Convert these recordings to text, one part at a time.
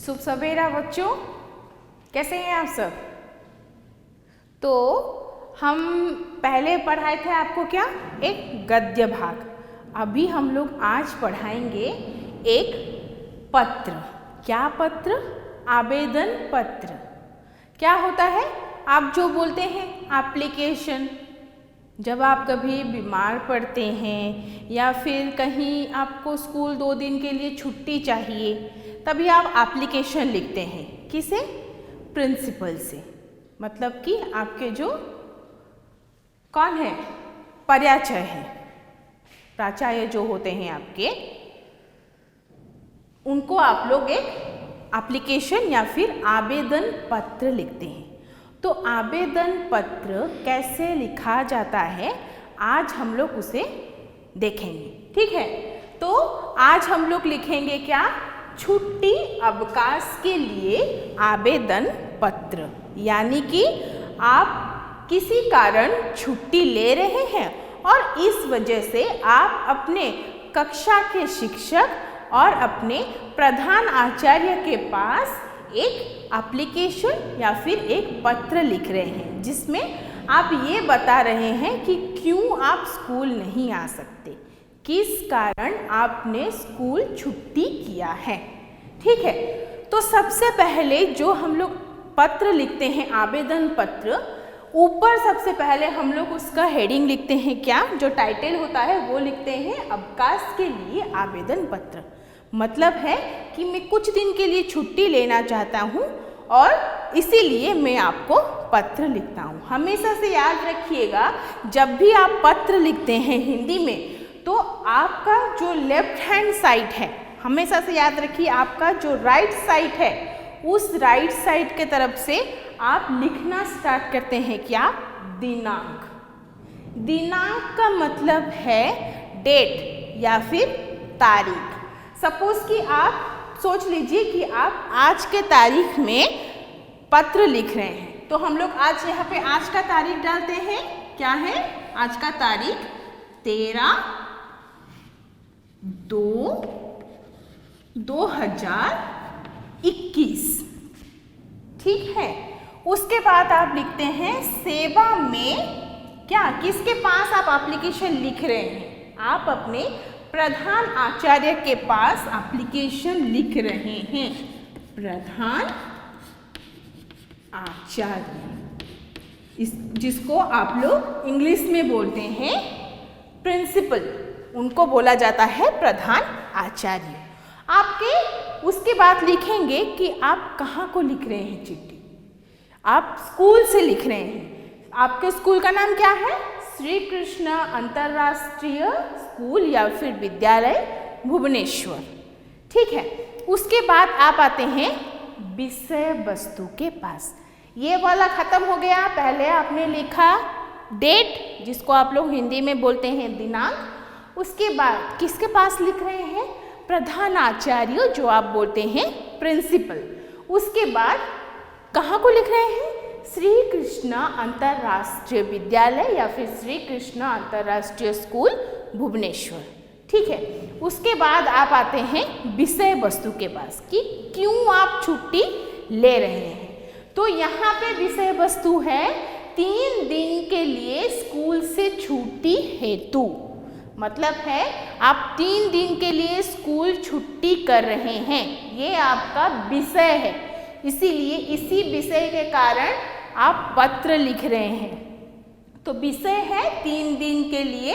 शुभ सवेरा बच्चों, कैसे हैं आप सब। तो हम पहले पढ़ाए थे आपको क्या, एक गद्य भाग। अभी हम लोग आज पढ़ाएंगे एक पत्र। क्या पत्र? आवेदन पत्र। क्या होता है? आप जो बोलते हैं एप्लीकेशन। जब आप कभी बीमार पड़ते हैं या फिर कहीं आपको स्कूल 2 दिन के लिए छुट्टी चाहिए, तभी आप एप्लीकेशन लिखते हैं। किसे? प्रिंसिपल से। मतलब कि आपके जो कौन है, प्राचार्य हैं, प्राचार्य जो होते हैं आपके, उनको आप लोग एक एप्लीकेशन या फिर आवेदन पत्र लिखते हैं। तो आवेदन पत्र कैसे लिखा जाता है, आज हम लोग उसे देखेंगे। ठीक है, तो आज हम लोग लिखेंगे क्या, छुट्टी अवकाश के लिए आवेदन पत्र। यानी कि आप किसी कारण छुट्टी ले रहे हैं और इस वजह से आप अपने कक्षा के शिक्षक और अपने प्रधान आचार्य के पास एक एप्लीकेशन या फिर एक पत्र लिख रहे हैं, जिसमें आप ये बता रहे हैं कि क्यों आप स्कूल नहीं आ सकते, किस कारण आपने स्कूल छुट्टी किया है। ठीक है, तो सबसे पहले जो हम लोग पत्र लिखते हैं, आवेदन पत्र, ऊपर सबसे पहले हम लोग उसका हेडिंग लिखते हैं। क्या जो टाइटल होता है वो लिखते हैं, अवकाश के लिए आवेदन पत्र। मतलब है कि मैं कुछ दिन के लिए छुट्टी लेना चाहता हूँ और इसीलिए मैं आपको पत्र लिखता हूँ। हमेशा से याद रखिएगा, जब भी आप पत्र लिखते हैं हिंदी में, तो आपका जो लेफ्ट हैंड साइड है, हमेशा से याद रखिए, आपका जो राइट साइड है, उस राइट साइड के तरफ से आप लिखना स्टार्ट करते हैं। क्या? दिनांक। दिनांक का मतलब है डेट या फिर तारीख। सपोज कि आप सोच लीजिए कि आप आज के तारीख में पत्र लिख रहे हैं, तो हम लोग आज यहाँ पे आज का तारीख डालते हैं। क्या है आज का तारीख? 13/2/2021। ठीक है, उसके बाद आप लिखते हैं सेवा में। क्या, किसके पास आप एप्लीकेशन लिख रहे हैं? आप अपने प्रधान आचार्य के पास एप्लीकेशन लिख रहे हैं। प्रधान आचार्य, जिसको आप लोग इंग्लिश में बोलते हैं प्रिंसिपल, उनको बोला जाता है प्रधान आचार्य। आपके उसके बाद लिखेंगे कि आप कहाँ को लिख रहे हैं चिट्ठी। आप स्कूल से लिख रहे हैं। आपके स्कूल का नाम क्या है? श्री कृष्ण अंतर्राष्ट्रीय स्कूल या फिर विद्यालय भुवनेश्वर। ठीक है, उसके बाद आप आते हैं विषय वस्तु के पास। ये वाला खत्म हो गया। पहले आपने लिखा डेट, जिसको आप लोग हिंदी में बोलते हैं दिनांक। उसके बाद किसके पास लिख रहे हैं? प्रधान आचार्य, जो आप बोलते हैं प्रिंसिपल। उसके बाद कहाँ को लिख रहे हैं? श्री कृष्ण अंतर्राष्ट्रीय विद्यालय या फिर श्री कृष्ण अंतर्राष्ट्रीय स्कूल भुवनेश्वर। ठीक है, उसके बाद आप आते हैं विषय वस्तु के पास कि क्यों आप छुट्टी ले रहे हैं। तो यहाँ पे विषय वस्तु है 3 दिन के लिए स्कूल से छुट्टी हेतु। मतलब है आप 3 दिन के लिए स्कूल छुट्टी कर रहे हैं, ये आपका विषय है। इसीलिए इसी विषय के कारण आप पत्र लिख रहे हैं। तो विषय है 3 दिन के लिए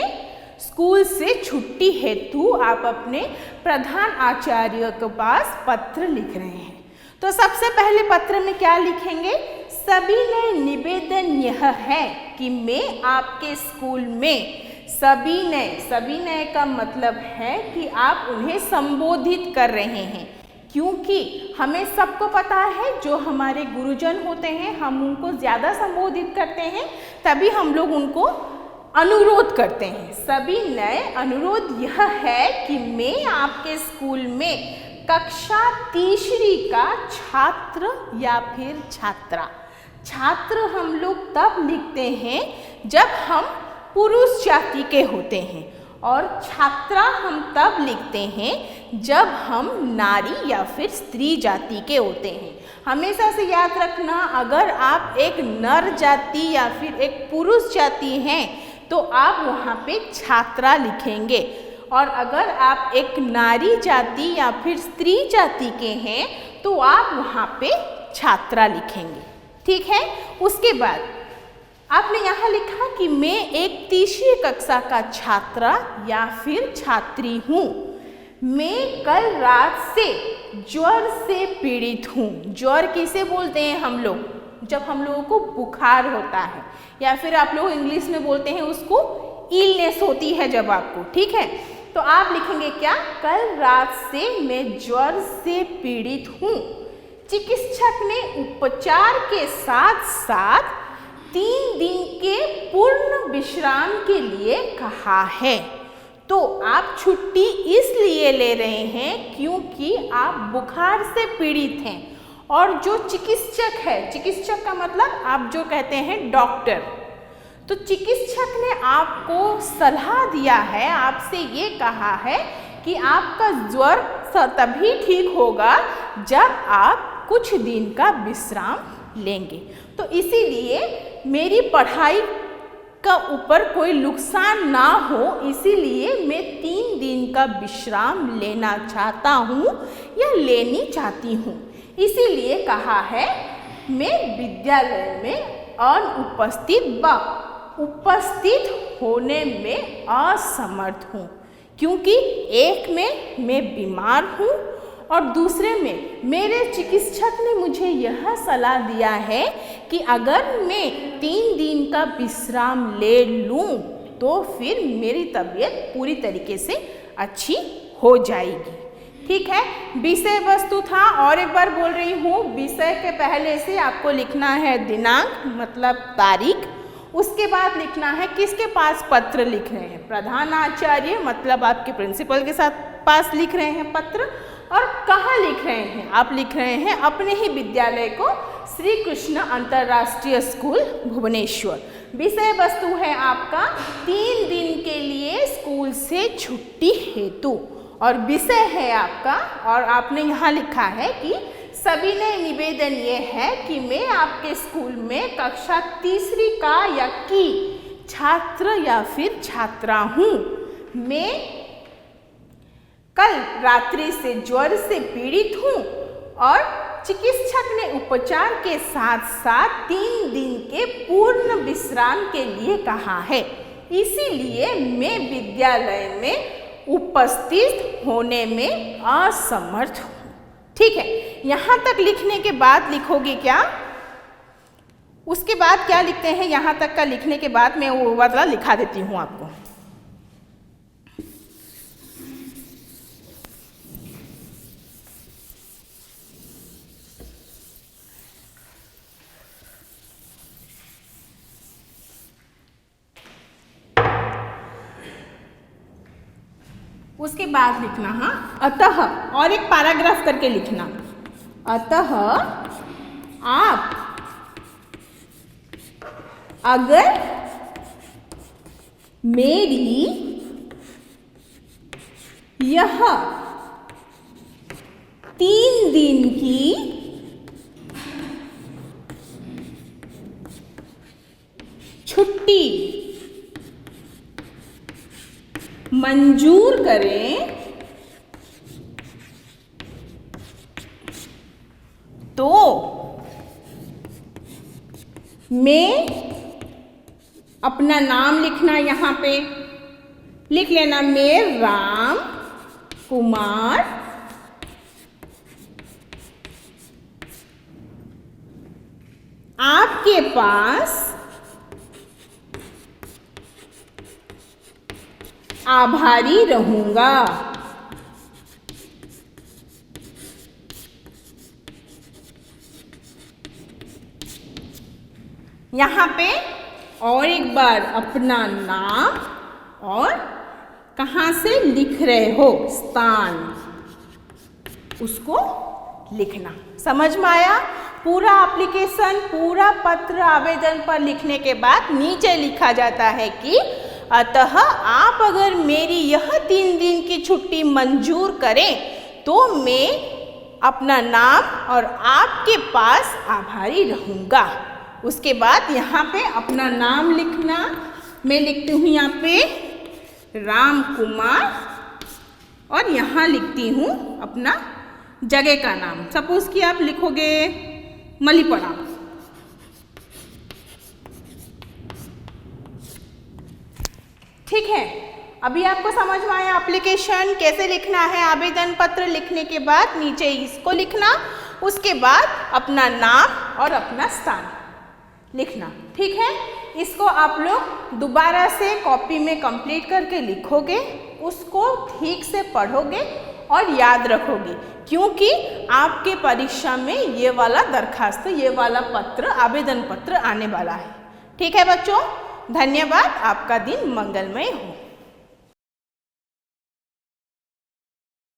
स्कूल से छुट्टी हेतु आप अपने प्रधान आचार्य के पास पत्र लिख रहे हैं। तो सबसे पहले पत्र में क्या लिखेंगे? सविनय निवेदन यह है कि मैं आपके स्कूल में सविनय का मतलब है कि आप उन्हें संबोधित कर रहे हैं, क्योंकि हमें सबको पता है जो हमारे गुरुजन होते हैं, हम उनको ज़्यादा संबोधित करते हैं, तभी हम लोग उनको अनुरोध करते हैं। सविनय अनुरोध यह है कि मैं आपके स्कूल में कक्षा 3री का छात्र या फिर छात्रा। छात्र हम लोग तब लिखते हैं जब हम पुरुष जाति के होते हैं, और छात्रा हम तब लिखते हैं जब हम नारी या फिर स्त्री जाति के होते हैं। हमेशा से याद रखना, अगर आप एक नर जाति या फिर एक पुरुष जाति हैं तो आप वहाँ पे छात्रा लिखेंगे, और अगर आप एक नारी जाति या फिर स्त्री जाति के हैं तो आप वहाँ पे छात्रा लिखेंगे। ठीक है। उसके बाद आपने यहाँ लिखा कि मैं एक तीसरी कक्षा का छात्रा या फिर छात्री हूँ। मैं कल रात से ज्वर से पीड़ित हूँ। ज्वर किसे बोलते हैं हम लोग? जब हम लोगों को बुखार होता है, या फिर आप लोग इंग्लिश में बोलते हैं उसको इलनेस होती है जब आपको। ठीक है, तो आप लिखेंगे क्या? कल रात से मैं ज्वर से पीड़ित हूँ। चिकित्सक ने उपचार के साथ साथ 3 दिन के पूर्ण विश्राम के लिए कहा है। तो आप छुट्टी इसलिए ले रहे हैं क्योंकि आप बुखार से पीड़ित हैं, और जो चिकित्सक है, चिकित्सक का मतलब आप जो कहते हैं डॉक्टर, तो चिकित्सक ने आपको सलाह दिया है, आपसे ये कहा है कि आपका ज्वर तभी ठीक होगा जब आप कुछ दिन का विश्राम लेंगे। तो इसीलिए मेरी पढ़ाई का ऊपर कोई नुकसान ना हो, इसीलिए मैं 3 दिन का विश्राम लेना चाहता हूँ या लेनी चाहती हूँ। इसीलिए कहा है मैं विद्यालय में उपस्थित होने में असमर्थ हूँ, क्योंकि एक में मैं बीमार हूँ और दूसरे में मेरे चिकित्सक ने मुझे यह सलाह दिया है कि अगर मैं 3 दिन का विश्राम ले लूँ तो फिर मेरी तबीयत पूरी तरीके से अच्छी हो जाएगी। ठीक है, विषय वस्तु था, और एक बार बोल रही हूँ, विषय के पहले से आपको लिखना है दिनांक मतलब तारीख, उसके बाद लिखना है किसके पास पत्र लिख रहे हैं, प्रधान आचार्य मतलब आपके प्रिंसिपल के साथ पास लिख रहे हैं पत्र, और कहाँ लिख रहे हैं, आप लिख रहे हैं अपने ही विद्यालय को, श्री कृष्ण अंतर्राष्ट्रीय स्कूल भुवनेश्वर। विषय वस्तु है आपका 3 दिन के लिए स्कूल से छुट्टी हेतु, और विषय है आपका, और आपने यहाँ लिखा है कि सविनय निवेदन ये है कि मैं आपके स्कूल में कक्षा 3री का या की छात्र या फिर छात्रा हूँ। मैं कल रात्रि से ज्वर से पीड़ित हूँ और चिकित्सक ने उपचार के साथ साथ 3 दिन के पूर्ण विश्राम के लिए कहा है, इसीलिए मैं विद्यालय में उपस्थित होने में असमर्थ हूँ। ठीक है, यहाँ तक लिखने के बाद लिखोगे क्या? उसके बाद क्या लिखते हैं? यहाँ तक का लिखने के बाद मैं वो वाला लिखा देती हूँ आपको। उसके बाद लिखना, हाँ, अतः, और एक पैराग्राफ करके लिखना, अतः आप अगर मेरी यह 3 दिन की छुट्टी मंजूर करें तो मैं अपना नाम लिखना, यहाँ पे लिख लेना, मैं राम कुमार आपके पास आभारी रहूंगा। यहाँ पे और एक बार अपना नाम और कहाँ से लिख रहे हो स्थान, उसको लिखना। समझ में आया? पूरा एप्लीकेशन, पूरा पत्र आवेदन पर लिखने के बाद नीचे लिखा जाता है कि अतः आप अगर मेरी यह 3 दिन की छुट्टी मंजूर करें तो मैं अपना नाम और आपके पास आभारी रहूँगा। उसके बाद यहाँ पे अपना नाम लिखना, मैं लिखती हूँ यहाँ पे राम कुमार और यहाँ लिखती हूँ अपना जगह का नाम। सपोज कि आप लिखोगे मलीपड़ा, ठीक है। अभी आपको समझ में आया एप्लीकेशन कैसे लिखना है। आवेदन पत्र लिखने के बाद नीचे इसको लिखना, उसके बाद अपना नाम और अपना स्थान लिखना, ठीक है। इसको आप लोग दोबारा से कॉपी में कंप्लीट करके लिखोगे, उसको ठीक से पढ़ोगे और याद रखोगे, क्योंकि आपके परीक्षा में ये वाला दरखास्त, ये वाला पत्र, आवेदन पत्र आने वाला है। ठीक है बच्चों, धन्यवाद। आपका दिन मंगलमय हो।